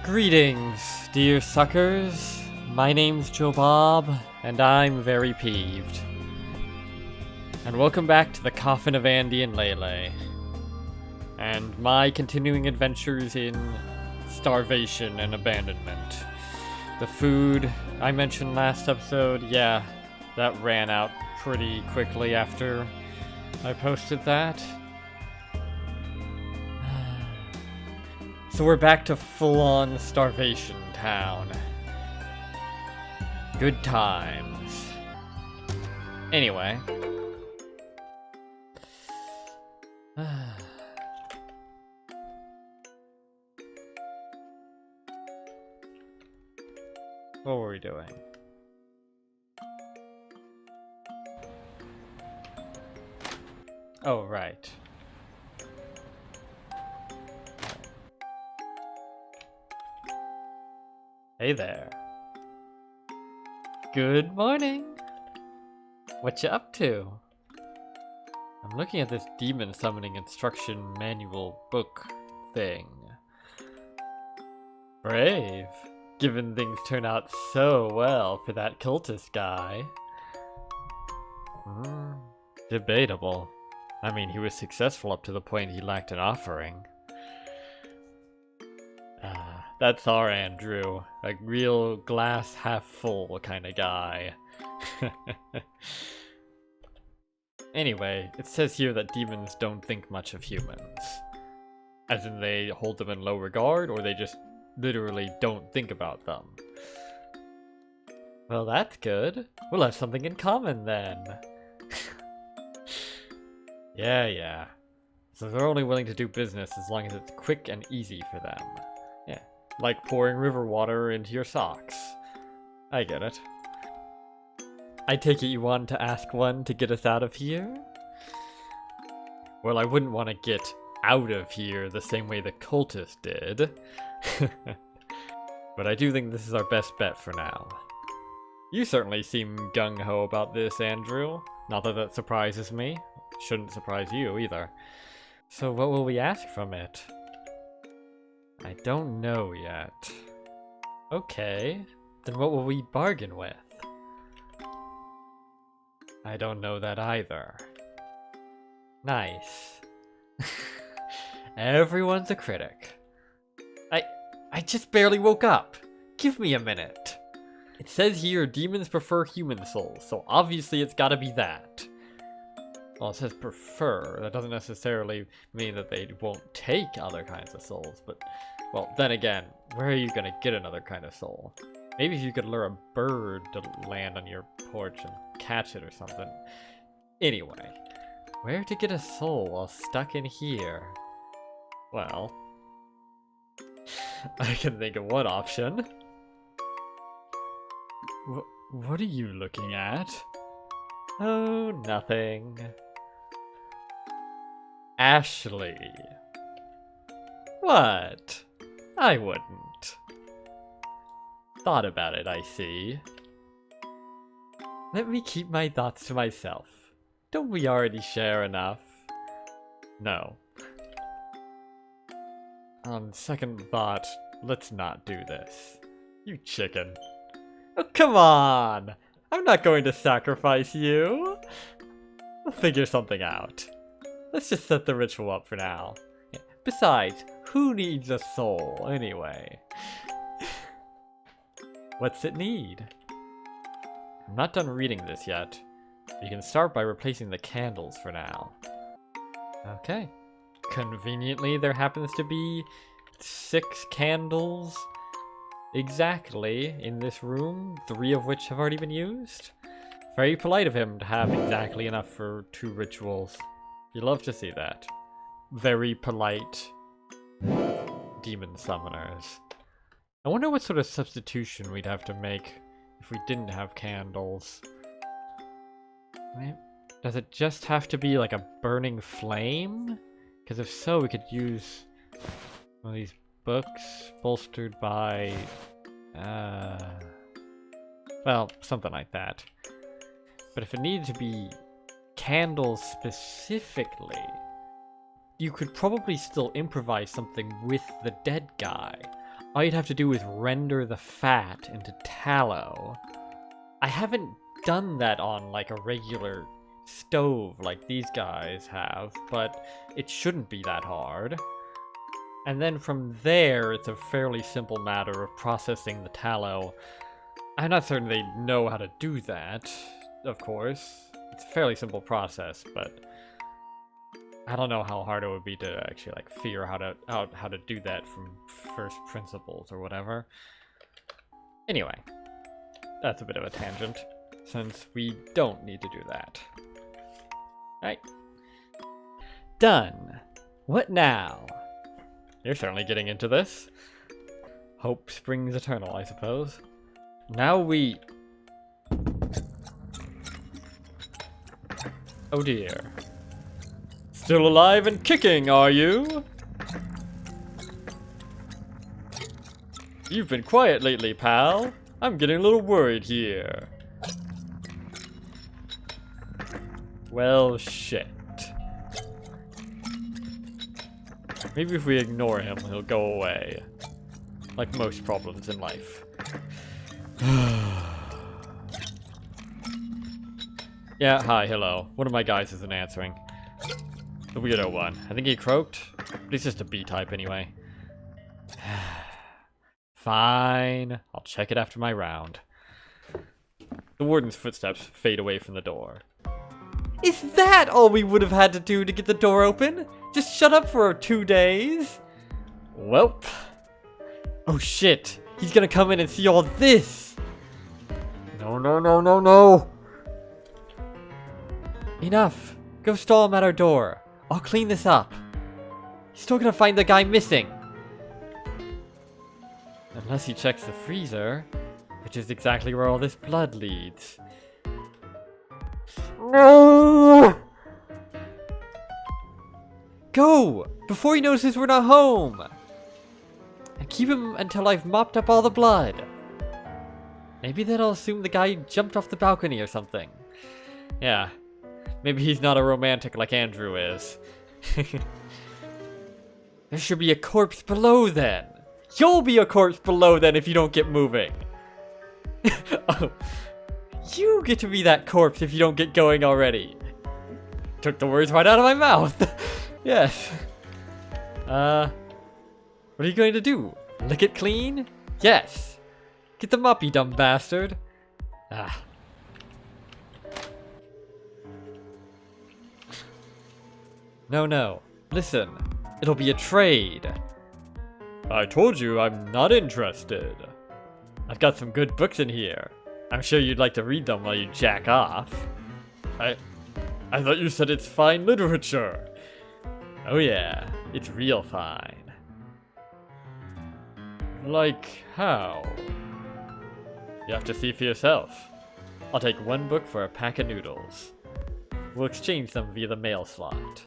Greetings, dear suckers. My name's Joe Bob, and I'm very peeved. And welcome back to the Coffin of Andy and Leyley. And my continuing adventures in starvation and abandonment. The food I mentioned last episode, yeah, that ran out pretty quickly after I posted that. So we're back to full-on starvation town. Good times. Anyway. What were we doing? Oh, right. Hey there. Good morning. What you up to? I'm looking at this demon summoning instruction manual book thing. Brave, given things turn out so well for that cultist guy. Debatable. I mean, he was successful up to the point he lacked an offering. That's our Andrew. A real glass half full kind of guy. Anyway, it says here that demons don't think much of humans. As in they hold them in low regard, or they just literally don't think about them. Well, that's good. We'll have something in common then. Yeah. So they're only willing to do business as long as it's quick and easy for them. Yeah. Like pouring river water into your socks. I get it. I take it you want to ask one to get us out of here? Well, I wouldn't want to get out of here the same way the cultist did. But I do think this is our best bet for now. You certainly seem gung-ho about this, Andrew. Not that that surprises me. Shouldn't surprise you either. So what will we ask from it? I don't know yet. Okay, then what will we bargain with? I don't know that either. Nice. Everyone's a critic. I just barely woke up. Give me a minute. It says here demons prefer human souls, so obviously it's gotta be that. Well, it says prefer. That doesn't necessarily mean that they won't take other kinds of souls, but, well, then again, where are you gonna get another kind of soul? Maybe if you could lure a bird to land on your porch and catch it or something. Anyway, where to get a soul while stuck in here? Well, I can think of one option. What are you looking at? Oh, nothing. Ashley. What? I wouldn't. Thought about it, I see. Let me keep my thoughts to myself. Don't we already share enough? No. On second thought, let's not do this. You chicken. Oh, come on! I'm not going to sacrifice you! We'll figure something out. Let's just set the ritual up for now. Besides, who needs a soul, anyway? What's it need? I'm not done reading this yet. You can start by replacing the candles for now. Okay. Conveniently, there happens to be 6 candles exactly in this room, 3 of which have already been used. Very polite of him to have exactly enough for 2 rituals. You love to see that. Very polite demon summoners. I wonder what sort of substitution we'd have to make if we didn't have candles. Does it just have to be like a burning flame? Because if so, we could use one of these books bolstered by, well, something like that. But if it needed to be candles specifically, you could probably still improvise something with the dead guy. all you'd have to do is render the fat into tallow. I haven't done that on like a regular stove like these guys have, but it shouldn't be that hard. And then from there, it's a fairly simple matter of processing the tallow. I'm not certain they know how to do that, of course. It's a fairly simple process, but I don't know how hard it would be to actually like figure out how to do that from first principles or whatever. Anyway, that's a bit of a tangent, since we don't need to do that. Right. Done. What now? You're certainly getting into this. Hope springs eternal, I suppose. Now we... Oh dear. Still alive and kicking, are you? You've been quiet lately, pal. I'm getting a little worried here. Well, shit. Maybe if we ignore him, he'll go away. Like most problems in life. Yeah, hi, hello. One of my guys isn't answering. The weirdo one. I think he croaked, but he's just a B-type anyway. Fine. I'll check it after my round. The warden's footsteps fade away from the door. Is that all we would have had to do to get the door open? Just shut up for 2 days? Welp. Oh shit. He's gonna come in and see all this. No, no, no, no, no. Enough. Go stall him at our door. I'll clean this up. He's still gonna find the guy missing. Unless he checks the freezer, which is exactly where all this blood leads. No! Go! Before he notices we're not home! And keep him until I've mopped up all the blood. Maybe then I'll assume the guy jumped off the balcony or something. Yeah. Maybe he's not a romantic like Andrew is. There should be a corpse below then. You'll be a corpse below then if you don't get moving. Oh. You get to be that corpse if you don't get going already. Took the words right out of my mouth. Yes. What are you going to do? Lick it clean? Yes. Get the mop, you dumb bastard. Ah. No, no. Listen. It'll be a trade. I told you I'm not interested. I've got some good books in here. I'm sure you'd like to read them while you jack off. I thought you said it's fine literature. Oh yeah, it's real fine. Like how? You have to see for yourself. I'll take one book for a pack of noodles. We'll exchange them via the mail slot.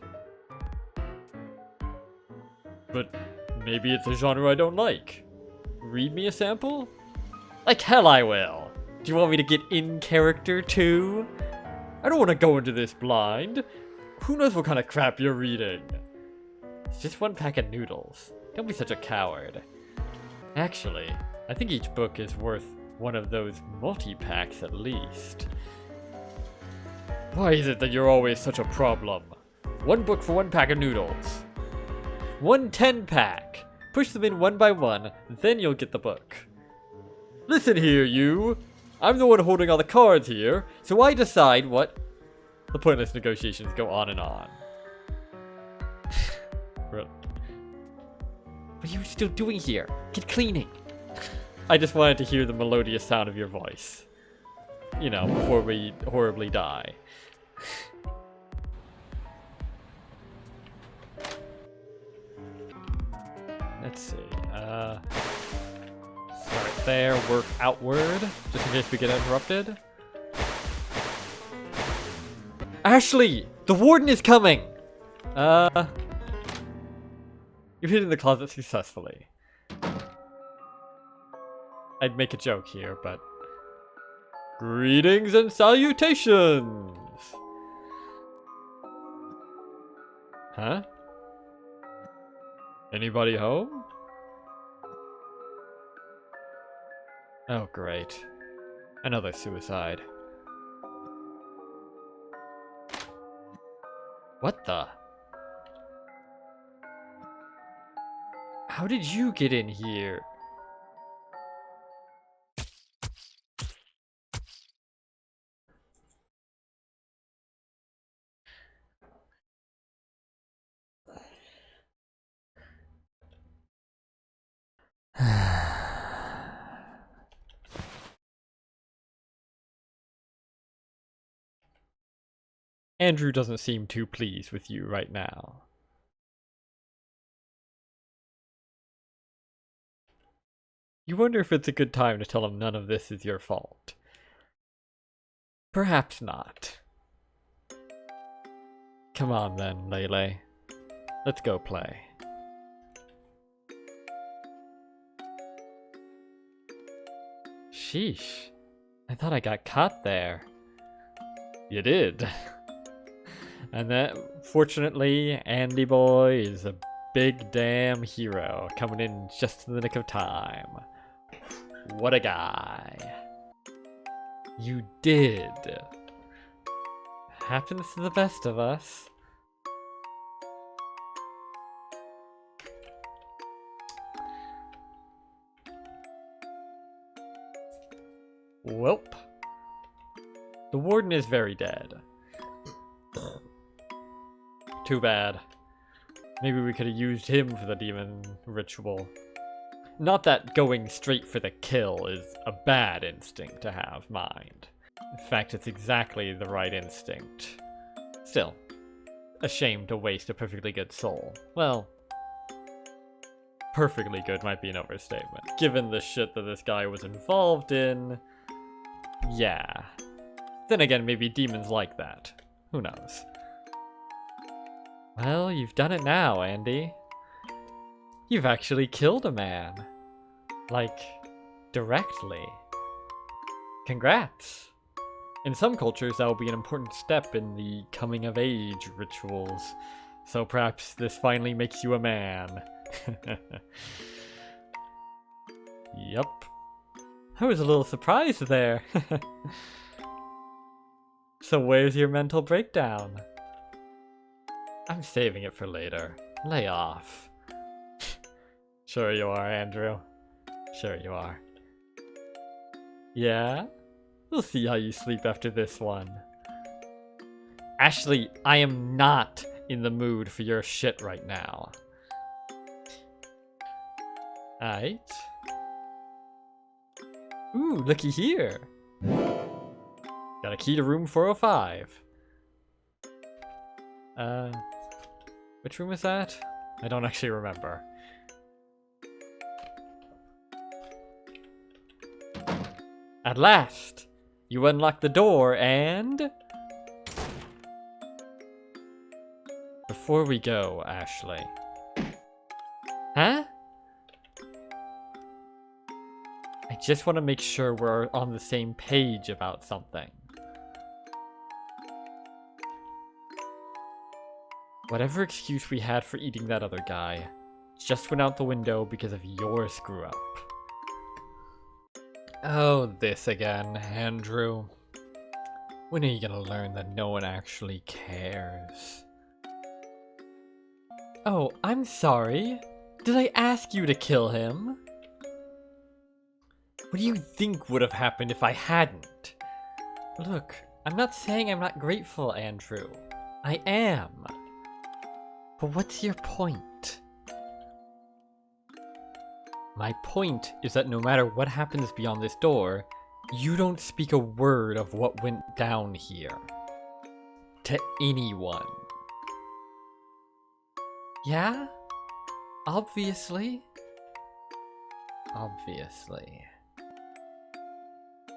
But maybe it's a genre I don't like. Read me a sample? Like hell I will! Do you want me to get in character too? I don't want to go into this blind. Who knows what kind of crap you're reading? It's just one pack of noodles. Don't be such a coward. Actually, I think each book is worth one of those multi-packs at least. Why is it that you're always such a problem? One book for one pack of noodles. 1 10-pack. Push them in one by one, then you'll get the book. Listen here, you. I'm the one holding all the cards here, so I decide what... The pointless negotiations go on and on. What are you still doing here? Get cleaning. I just wanted to hear the melodious sound of your voice. You know, before we horribly die. Let's see. Start there, work outward, just in case we get interrupted. Ashley! The warden is coming! You've hidden the closet successfully. I'd make a joke here, but... Greetings and salutations! Huh? Anybody home? Oh, great. Another suicide. What the? How did you get in here? Andrew doesn't seem too pleased with you right now. You wonder if it's a good time to tell him none of this is your fault. Perhaps not. Come on then, Leyley. Let's go play. Sheesh. I thought I got caught there. You did. And that, fortunately, Andy boy is a big damn hero, coming in just in the nick of time. What a guy. You did. Happens to the best of us. Welp. The warden is very dead. Too bad. Maybe we could have used him for the demon ritual. Not that going straight for the kill is a bad instinct to have, mind. In fact, it's exactly the right instinct. Still, a shame to waste a perfectly good soul. Well, perfectly good might be an overstatement. Given the shit that this guy was involved in, yeah. Then again, maybe demons like that. Who knows? Well, you've done it now, Andy. You've actually killed a man. Like, directly. Congrats! In some cultures, that will be an important step in the coming-of-age rituals. So perhaps this finally makes you a man. Yup. I was a little surprised there. So where's your mental breakdown? I'm saving it for later. Lay off. Sure you are, Andrew. Sure you are. Yeah? We'll see how you sleep after this one. Ashley, I am not in the mood for your shit right now. Alright. Ooh, looky here. Got a key to room 405. Which room is that? I don't actually remember. At last! You unlock the door and... Before we go, Ashley. Huh? I just want to make sure we're on the same page about something. Whatever excuse we had for eating that other guy just went out the window because of your screw-up. Oh, this again, Andrew. When are you gonna learn that no one actually cares? Oh, I'm sorry. Did I ask you to kill him? What do you think would have happened if I hadn't? Look, I'm not saying I'm not grateful, Andrew. I am. But what's your point? My point is that no matter what happens beyond this door, you don't speak a word of what went down here. To anyone. Yeah? Obviously. Obviously.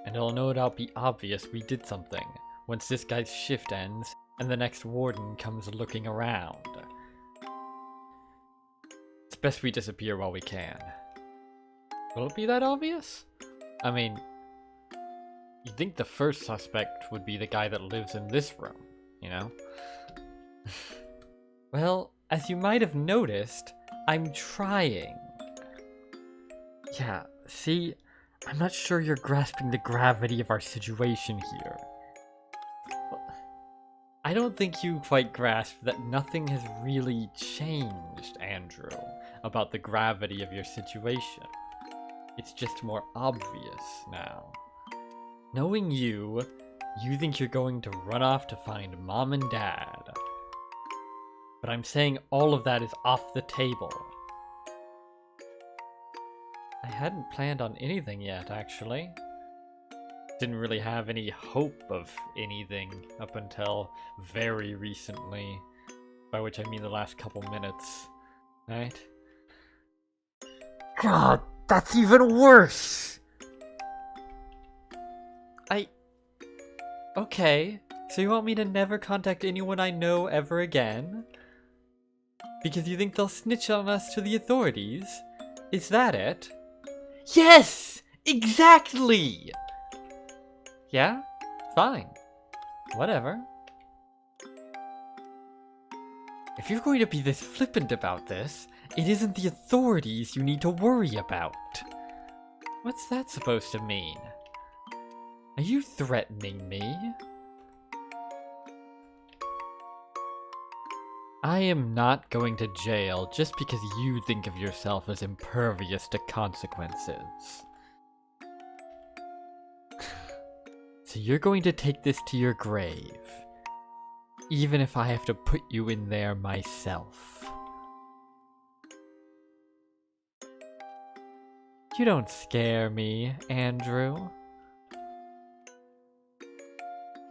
And it'll no doubt be obvious we did something once this guy's shift ends and the next warden comes looking around. It's best we disappear while we can. Will it be that obvious? I mean, you'd think the first suspect would be the guy that lives in this room, you know? Well, as you might have noticed, I'm trying. Yeah, see, I'm not sure you're grasping the gravity of our situation here. I don't think you quite grasp that nothing has really changed, Andrew, about the gravity of your situation. It's just more obvious now. Knowing you think you're going to run off to find Mom and Dad. But I'm saying all of that is off the table. I hadn't planned on anything yet, actually. Didn't really have any hope of anything up until very recently. By which I mean the last couple minutes. Right? God, that's even worse! Okay, so you want me to never contact anyone I know ever again? Because you think they'll snitch on us to the authorities? Is that it? Yes! Exactly! Yeah? Fine. Whatever. If you're going to be this flippant about this, it isn't the authorities you need to worry about. What's that supposed to mean? Are you threatening me? I am not going to jail just because you think of yourself as impervious to consequences. So you're going to take this to your grave, even if I have to put you in there myself. You don't scare me, Andrew.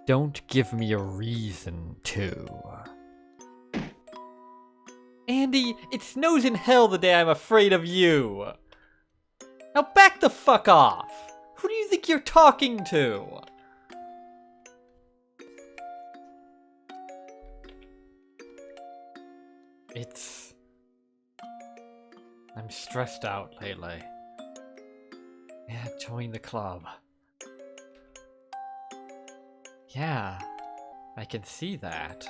Don't give me a reason to. Andy, it snows in hell the day I'm afraid of you! Now back the fuck off! Who do you think you're talking to? I'm stressed out, Leyley. Yeah, join the club. Yeah, I can see that.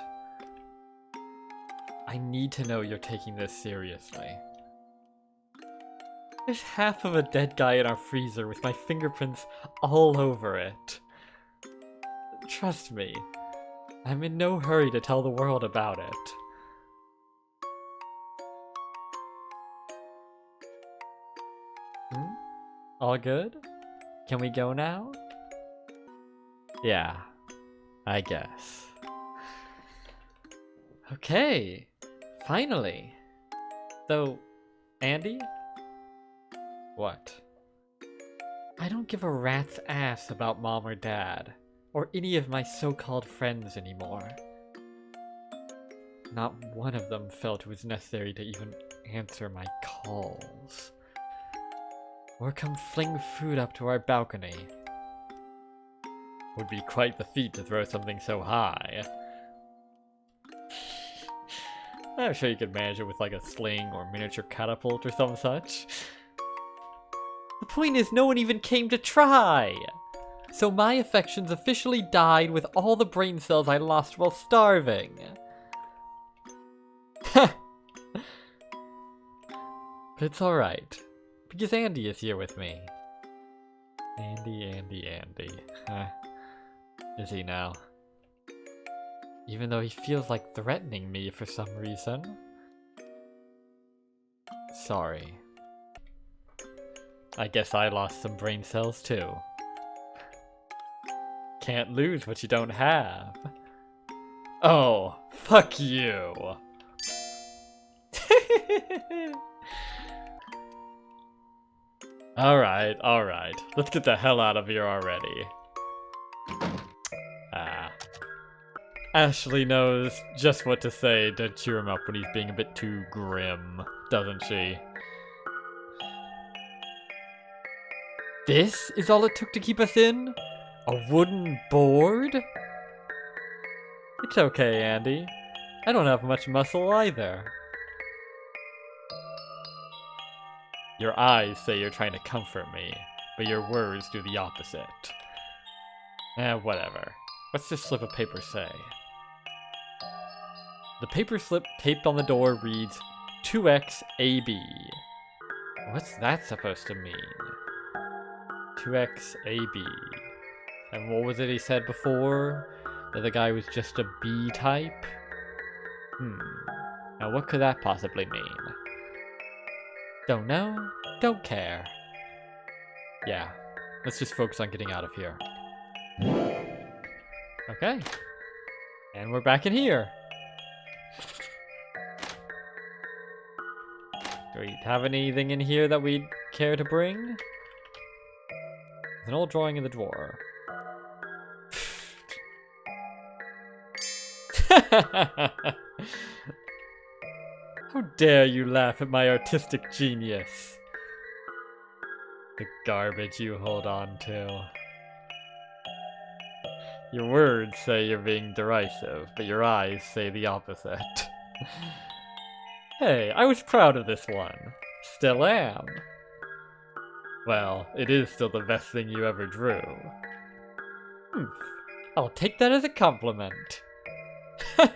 I need to know you're taking this seriously. There's half of a dead guy in our freezer with my fingerprints all over it. Trust me, I'm in no hurry to tell the world about it. All good? Can we go now? Yeah, I guess. Okay, finally. Though, Andy? What? I don't give a rat's ass about Mom or Dad, or any of my so-called friends anymore. Not one of them felt it was necessary to even answer my calls. Or come fling food up to our balcony. Would be quite the feat to throw something so high. I'm sure you could manage it with like a sling or miniature catapult or some such. The point is, no one even came to try! So my affections officially died with all the brain cells I lost while starving. But it's alright, because Andy is here with me. Andy. Huh. Is he now? Even though he feels like threatening me for some reason. Sorry. I guess I lost some brain cells too. Can't lose what you don't have. Oh, fuck you. Alright. Let's get the hell out of here already. Ashley knows just what to say to cheer him up when he's being a bit too grim, doesn't she? This is all it took to keep us in? A wooden board? It's okay, Andy. I don't have much muscle either. Your eyes say you're trying to comfort me, but your words do the opposite. Whatever. What's this slip of paper say? The paper slip taped on the door reads 2XAB. What's that supposed to mean? 2XAB. And what was it he said before? That the guy was just a B type? Now what could that possibly mean? Don't know, don't care. Yeah, let's just focus on getting out of here. Okay. And we're back in here. Do we have anything in here that we'd care to bring? There's an old drawing in the drawer. How dare you laugh at my artistic genius? The garbage you hold on to. Your words say you're being derisive, but your eyes say the opposite. Hey, I was proud of this one. Still am. Well, it is still the best thing you ever drew. I'll take that as a compliment. You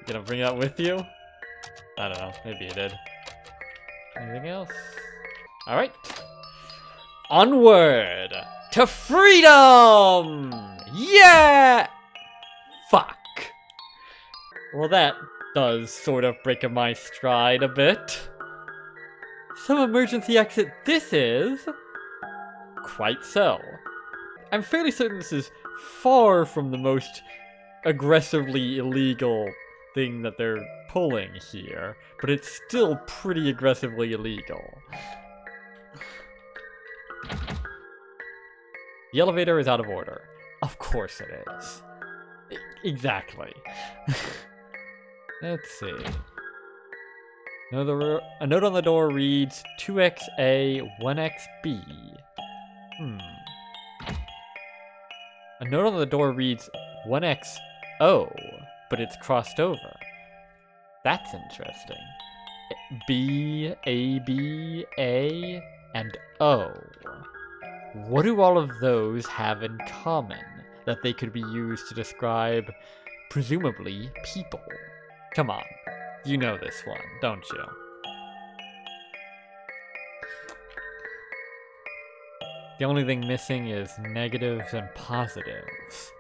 gonna bring that with you? I don't know, maybe you did. Anything else? Alright. Onward to freedom! Yeah! Fuck. Well, that does sort of break my stride a bit. Some emergency exit this is? Quite so. I'm fairly certain this is far from the most aggressively illegal thing that they're pulling here, but it's still pretty aggressively illegal. The elevator is out of order. Of course it is. Exactly. Let's see. A note on the door reads 2XA 1XB. A note on the door reads 1XO, but it's crossed over. That's interesting. B, A, B, A, and O. What do all of those have in common that they could be used to describe, presumably, people? Come on, you know this one, don't you? The only thing missing is negatives and positives.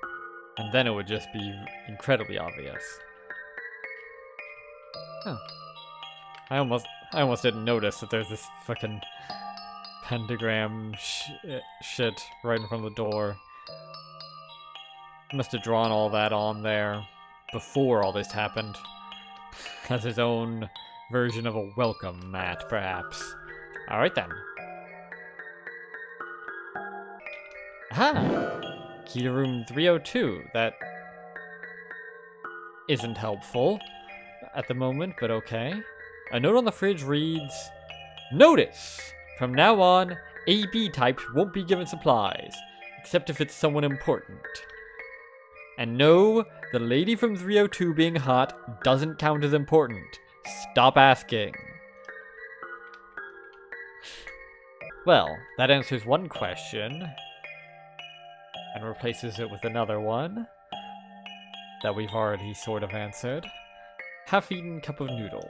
And then it would just be incredibly obvious. Huh. I almost didn't notice that there's this fucking pentagram shit right in front of the door. Must have drawn all that on there before all this happened. Has his own version of a welcome mat, perhaps. Alright then. Aha! Key to room 302. That isn't helpful at the moment, but okay. A note on the fridge reads, Notice! From now on, AB types won't be given supplies, except if it's someone important. And no, the lady from 302 being hot doesn't count as important. Stop asking. Well, that answers one question. And replaces it with another one that we've already sort of answered. Half-eaten cup of noodles.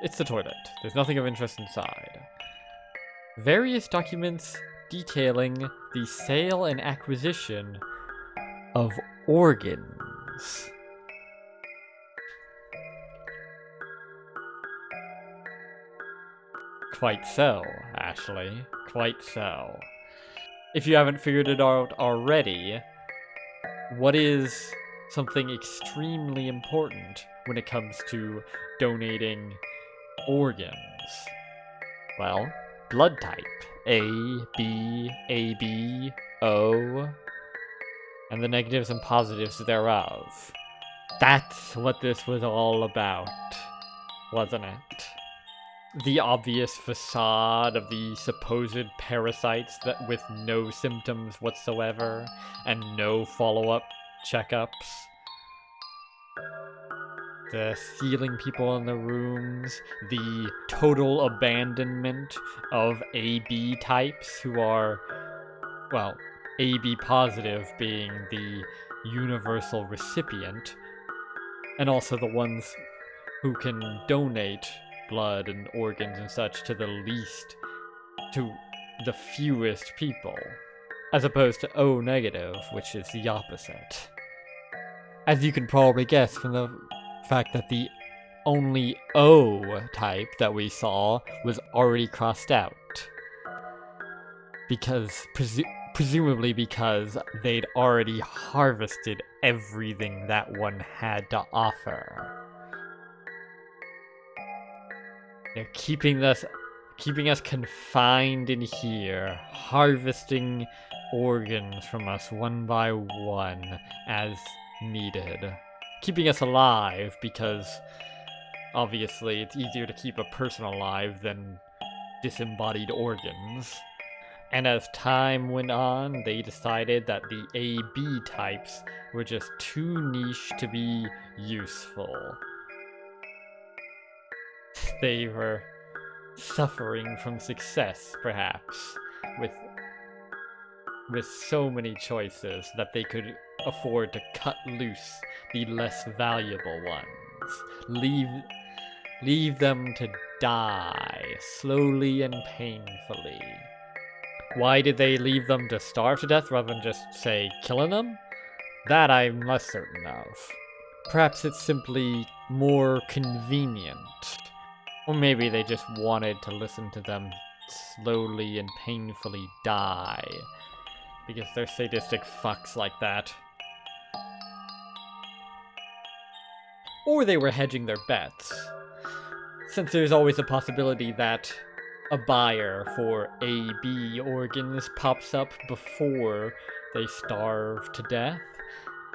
It's the toilet. There's nothing of interest inside. Various documents detailing the sale and acquisition of organs. Quite so, Ashley. Quite so. If you haven't figured it out already, what is something extremely important when it comes to donating organs? Well, blood type. A, B, AB, O, and the negatives and positives thereof. That's what this was all about, wasn't it? The obvious facade of the supposed parasites that with no symptoms whatsoever and no follow-up checkups. The sealing people in the rooms, the total abandonment of AB types who are, well, AB positive being the universal recipient, And also the ones who can donate blood and organs and such to the fewest people, as opposed to O negative, which is the opposite. As you can probably guess from the fact that the only O type that we saw was already crossed out. Because, presumably because they'd already harvested everything that one had to offer. They're keeping us confined in here, harvesting organs from us one by one as needed. Keeping us alive because obviously it's easier to keep a person alive than disembodied organs. And as time went on, they decided that the AB types were just too niche to be useful. They were suffering from success, perhaps, with so many choices that they could afford to cut loose the less valuable ones. Leave them to die, slowly and painfully. Why did they leave them to starve to death rather than just, say, killing them? That I'm less certain of. Perhaps it's simply more convenient. Or maybe they just wanted to listen to them slowly and painfully die. Because they're sadistic fucks like that. Or they were hedging their bets. Since there's always a possibility that a buyer for AB organs pops up before they starve to death,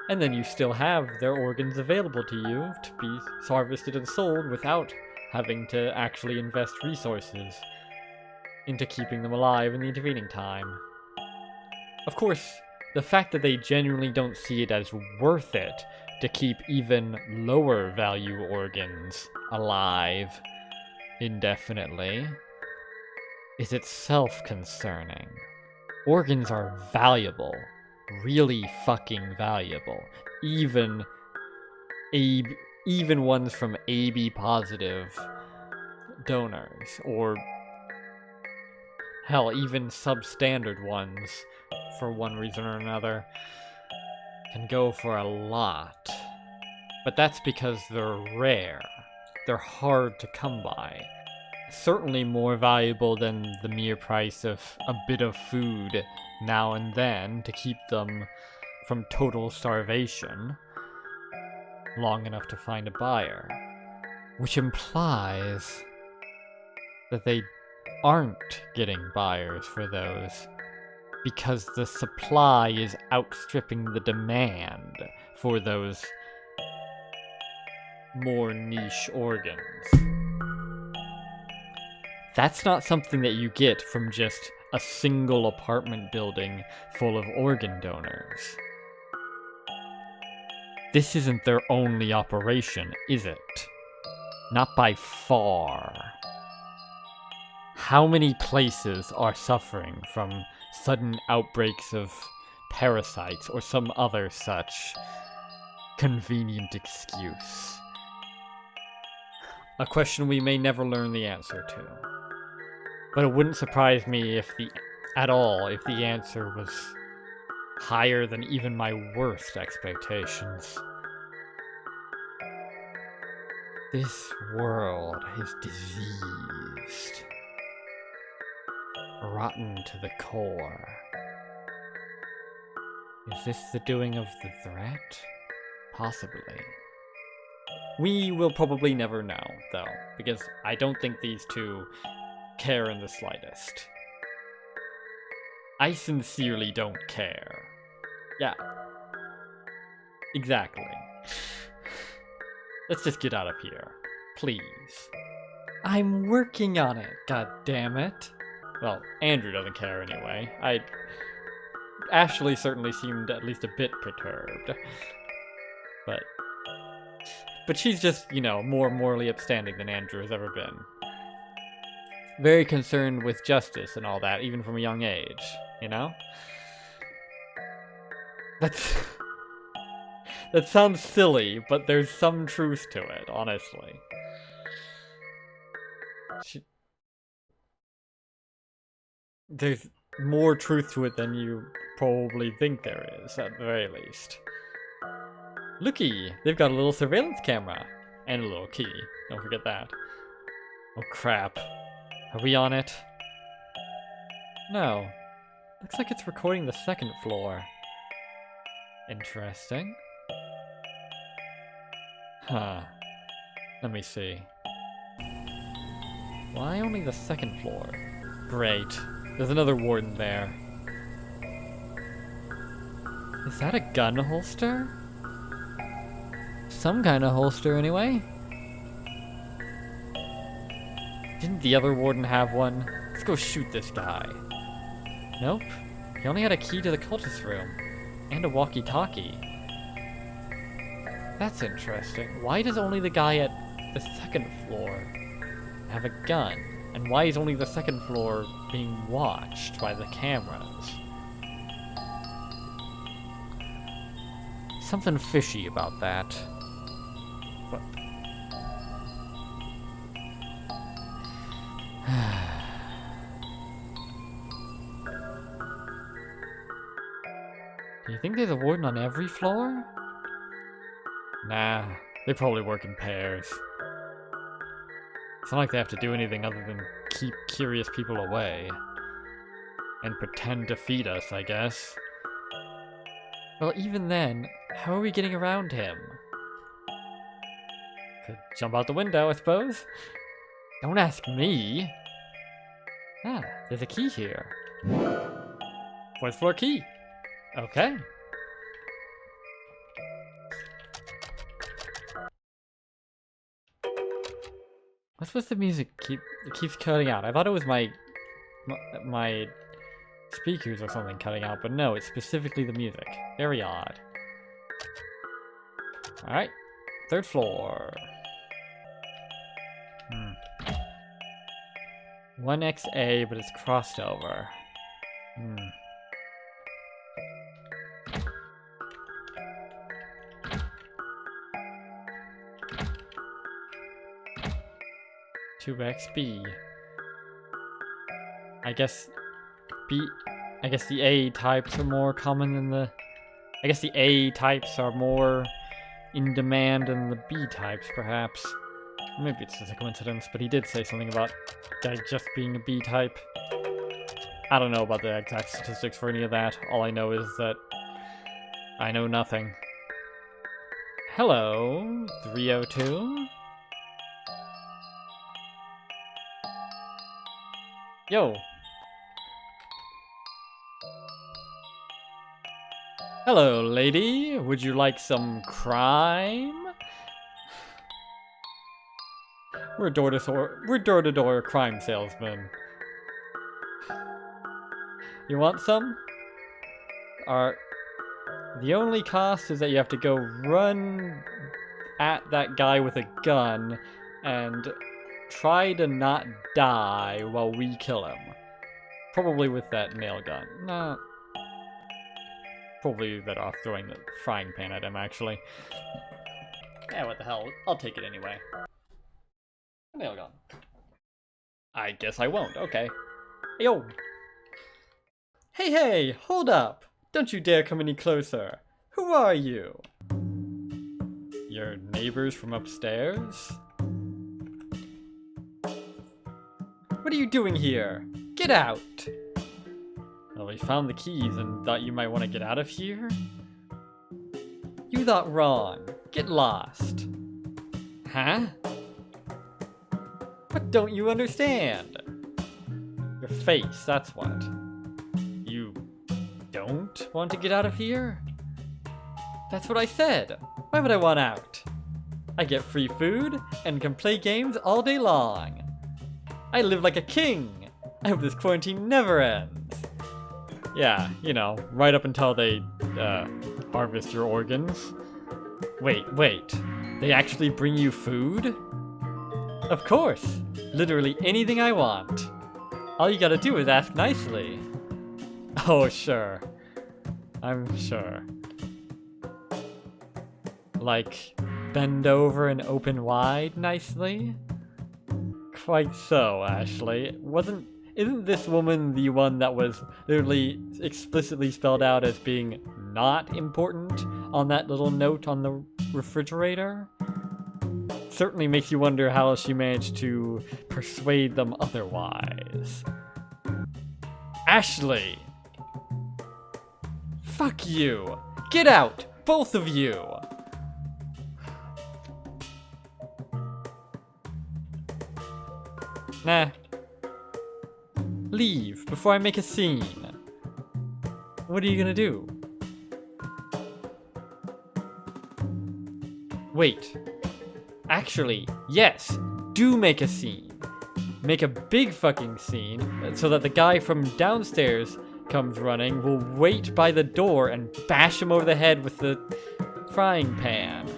and then you still have their organs available to you to be harvested and sold without having to actually invest resources into keeping them alive in the intervening time. Of course, the fact that they genuinely don't see it as worth it to keep even lower value organs alive indefinitely is itself concerning. Organs are valuable, really fucking valuable. Even ones from AB positive donors, or hell, even substandard ones, for one reason or another, can go for a lot. But that's because they're rare. They're hard to come by. Certainly more valuable than the mere price of a bit of food now and then to keep them from total starvation long enough to find a buyer. Which implies that they aren't getting buyers for those because the supply is outstripping the demand for those more niche organs. That's not something that you get from just a single apartment building full of organ donors. This isn't their only operation, is it? Not by far. How many places are suffering from sudden outbreaks of parasites or some other such convenient excuse? A question we may never learn the answer to. But it wouldn't surprise me if the answer was higher than even my worst expectations. This world is diseased. Rotten to the core. Is this the doing of the threat? Possibly. We will probably never know, though, because I don't think these two care in the slightest. I sincerely don't care. Yeah. Exactly. Let's just get out of here. Please. I'm working on it, god damn it. Well, Andrew doesn't care anyway. Ashley certainly seemed at least a bit perturbed. But she's just, more morally upstanding than Andrew has ever been. Very concerned with justice and all that, even from a young That sounds silly, but there's some truth to it, honestly. There's more truth to it than you probably think there is, at the very least. Looky, they've got a little surveillance camera. And a little key. Don't forget that. Oh crap. Are we on it? No. Looks like it's recording the second floor. Interesting. Huh. Let me see. Why only the second floor? Great. There's another warden there. Is that a gun holster? Some kind of holster, anyway. Didn't the other warden have one? Let's go shoot this guy. Nope. He only had a key to the cultist room. And a walkie-talkie. That's interesting. Why does only the guy at the second floor have a gun? And why is only the second floor being watched by the cameras? Something fishy about that. What? Do you think there's a warden on every floor? Nah, they probably work in pairs. It's not like they have to do anything other than keep curious people away. And pretend to feed us, I guess. Well, even then, how are we getting around him? Could jump out the window, I suppose. Don't ask me. Ah, there's a key here. Fourth floor key. Okay. What's with the music? It keeps cutting out. I thought it was my speakers or something cutting out, but no, it's specifically the music. Very odd. Alright. Third floor. 1XA, but it's crossed over. 2XB. I guess the A types are more common than the... I guess the A types are more in demand than the B types, perhaps. Maybe it's just a coincidence, but he did say something about just being a B type. I don't know about the exact statistics for any of that. All I know is that I know nothing. Hello, 302? Yo! Hello, lady. Would you like some crime? We're door-to-door crime salesmen. You want some? The only cost is that you have to go run at that guy with a gun and try to not die while we kill him. Probably with that nail gun. Nah. Probably better off throwing the frying pan at him, actually. Yeah, what the hell. I'll take it anyway. Nail gun. I guess I won't. Okay. Yo! Hey, hold up! Don't you dare come any closer. Who are you? Your neighbors from upstairs? What are you doing here? Get out! Well, we found the keys and thought you might want to get out of here? You thought wrong. Get lost. Huh? What don't you understand? Your face, that's what. You don't want to get out of here? That's what I said. Why would I want out? I get free food and can play games all day long. I live like a king. I hope this quarantine never ends. Yeah, you know, right up until they harvest your organs. Wait. They actually bring you food? Of course. Literally anything I want. All you gotta do is ask nicely. Oh, sure. I'm sure. like, bend over and open wide nicely? Quite so, Ashley. Isn't this woman the one that was literally explicitly spelled out as being not important on that little note on the refrigerator? Certainly makes you wonder how she managed to persuade them otherwise. Ashley! Fuck you! Get out! Both of you! Nah. Leave before I make a scene. What are you gonna do? Wait. Actually, yes, do make a scene. Make a big fucking scene so that the guy from downstairs comes running, will wait by the door and bash him over the head with the frying pan.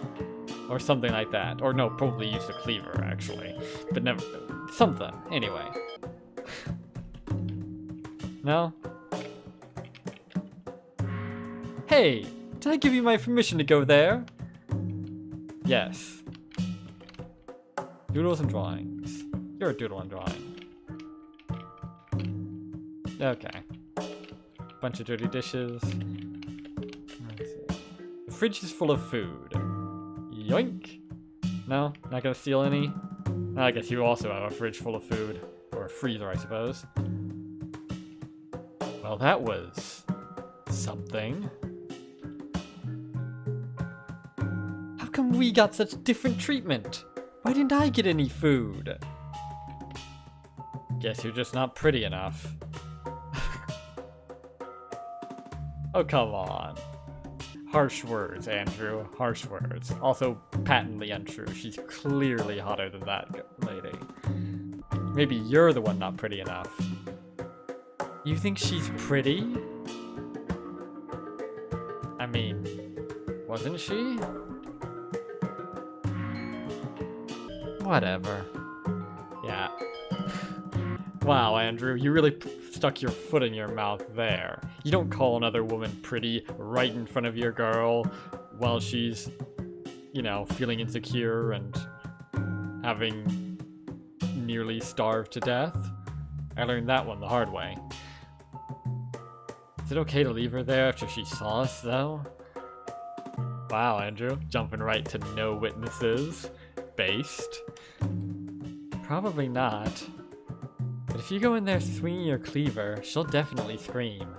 Or something like that. Or no, probably use the cleaver, actually. But never, something, anyway. No? Hey, did I give you my permission to go there? Yes. Doodles and drawings. You're a doodle and drawing. Okay. Bunch of dirty dishes. Let's see. The fridge is full of food. Yoink! No? Not gonna steal any? I guess you also have a fridge full of food. Or a freezer, I suppose. Well, that was something. How come we got such different treatment? Why didn't I get any food? Guess you're just not pretty enough. Oh, come on. Harsh words, Andrew. Harsh words. Also patently untrue. She's clearly hotter than that lady. Maybe you're the one not pretty enough. You think she's pretty? I mean, wasn't she? Whatever. Yeah. Wow, Andrew, you really stuck your foot in your mouth there. You don't call another woman pretty right in front of your girl while she's, you know, feeling insecure and having nearly starved to death. I learned that one the hard way. Is it okay to leave her there after she saw us, though? Wow, Andrew, jumping right to no witnesses. Based. Probably not. But if you go in there swinging your cleaver, she'll definitely scream.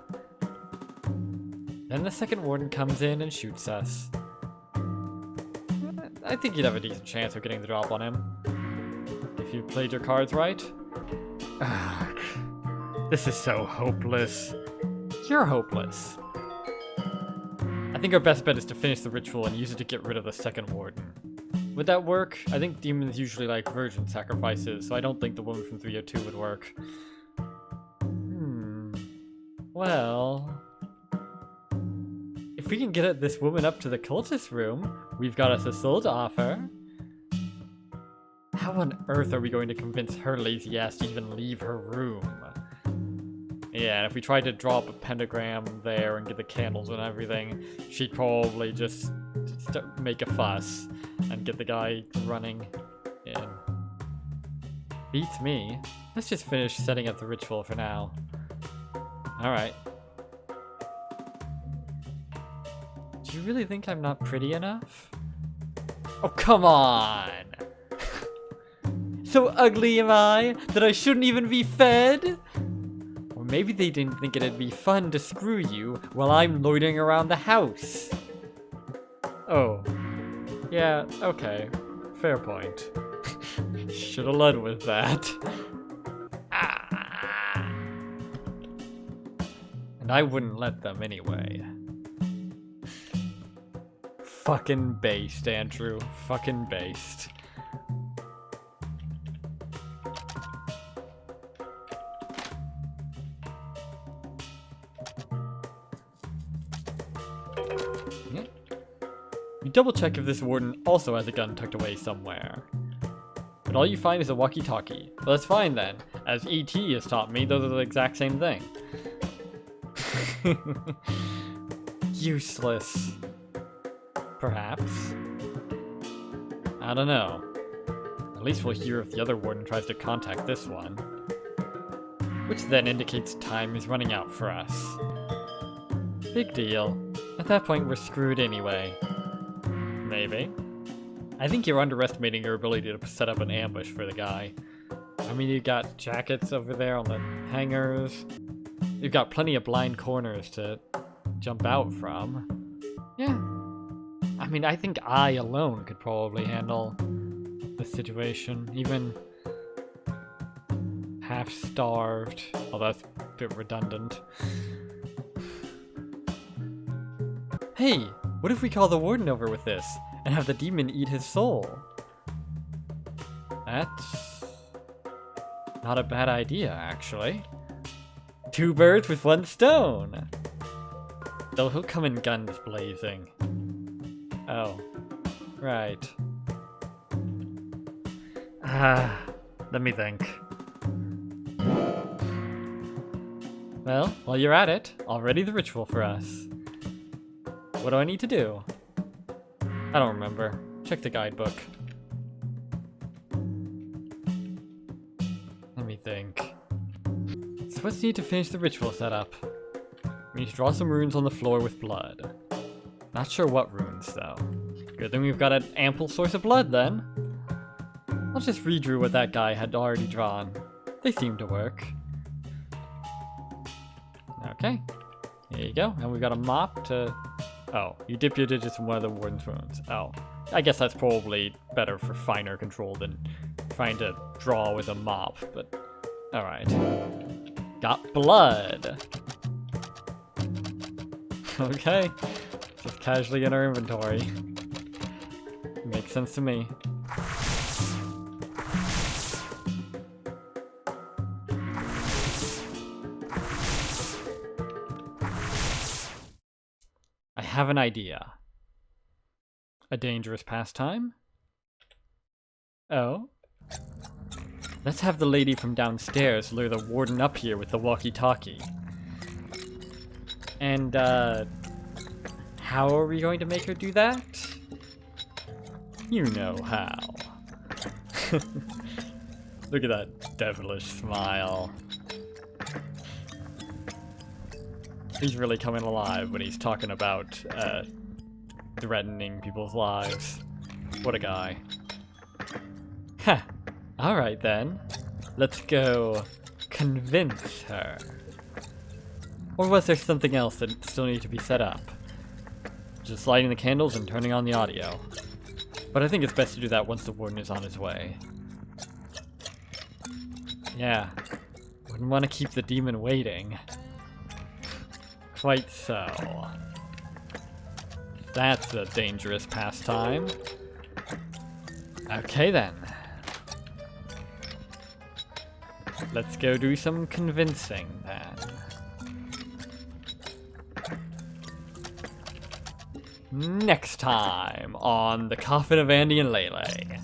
Then the second warden comes in and shoots us. I think you'd have a decent chance of getting the drop on him. If you played your cards right. Ugh. This is so hopeless. You're hopeless. I think our best bet is to finish the ritual and use it to get rid of the second warden. Would that work? I think demons usually like virgin sacrifices, so I don't think the woman from 302 would work. Well... if we can get this woman up to the cultist room, we've got us a soul to offer. How on earth are we going to convince her lazy ass to even leave her room? Yeah, and if we tried to draw up a pentagram there and get the candles and everything, she'd probably just make a fuss and get the guy running in. Beats me. Let's just finish setting up the ritual for now. Alright. Do you really think I'm not pretty enough? Oh, come on! So ugly am I that I shouldn't even be fed? Or maybe they didn't think it'd be fun to screw you while I'm loitering around the house. Oh. Yeah, okay. Fair point. Should've led with that. Ah. And I wouldn't let them anyway. Fucking based, Andrew. Fucking based. You double check if this warden also has a gun tucked away somewhere. But all you find is a walkie-talkie. Well, that's fine then, as E.T. has taught me those are the exact same thing. Useless. perhaps. I don't know. At least we'll hear if the other warden tries to contact this one. Which then indicates time is running out for us. Big deal. At that point, we're screwed anyway. Maybe. I think you're underestimating your ability to set up an ambush for the guy. I mean, you got jackets over there on the hangers. You've got plenty of blind corners to jump out from. Yeah. I mean, I think I alone could probably handle the situation. Even half-starved. Oh, that's a bit redundant. Hey, what if we call the warden over with this and have the demon eat his soul? That's not a bad idea, actually. 2 birds with 1 stone. Though he'll come in guns blazing. Oh, right. Let me think. Well, while you're at it, I'll ready the ritual for us. What do I need to do? I don't remember. Check the guidebook. Let me think. So what's needed to finish the ritual setup? We need to draw some runes on the floor with blood. Not sure what runes, though. Good thing we've got an ample source of blood, then. I'll just redrew what that guy had already drawn. They seem to work. Okay. Here you go. And we've got a mop to... Oh, you dip your digits in one of the warden's wounds. Oh, I guess that's probably better for finer control than trying to draw with a mop, but alright. Got blood! Okay, just casually in our inventory. Makes sense to me. I have an idea. A dangerous pastime? Oh? Let's have the lady from downstairs lure the warden up here with the walkie-talkie. And, how are we going to make her do that? You know how. Look at that devilish smile. He's really coming alive when he's talking about, threatening people's lives. What a guy. Huh. Alright then. Let's go convince her. Or was there something else that still needed to be set up? Just lighting the candles and turning on the audio. But I think it's best to do that once the warden is on his way. Yeah. Wouldn't want to keep the demon waiting. Quite so. That's a dangerous pastime. Okay then. Let's go do some convincing then. Next time on the Coffin of Andy and Leyley.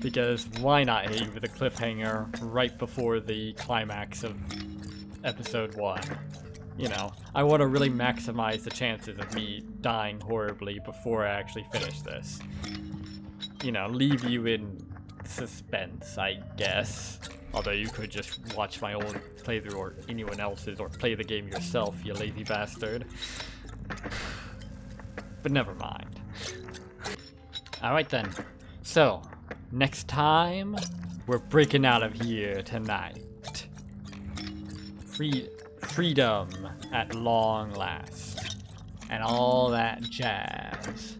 Because why not hit you with a cliffhanger right before the climax of episode 1? You know, I want to really maximize the chances of me dying horribly before I actually finish this. You know, leave you in suspense, I guess. Although you could just watch my own playthrough or anyone else's, or play the game yourself, you lazy bastard. But never mind. Alright then. So, next time, we're breaking out of here tonight. Freedom at long last. And all that jazz.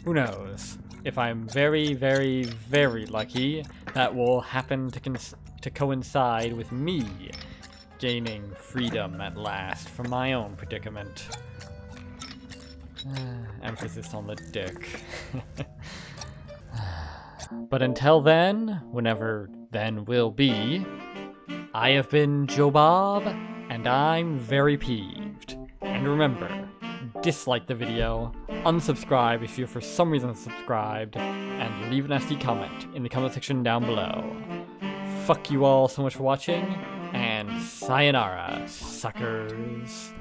Who knows? If I'm very, very, very lucky, that will happen to coincide with me gaining freedom at last from my own predicament. Emphasis on the dick. But until then, whenever then will be, I have been Joe Bob, and I'm very peeved. And remember, dislike the video, unsubscribe if you're for some reason subscribed, and leave a nasty comment in the comment section down below. Fuck you all so much for watching, and sayonara, suckers.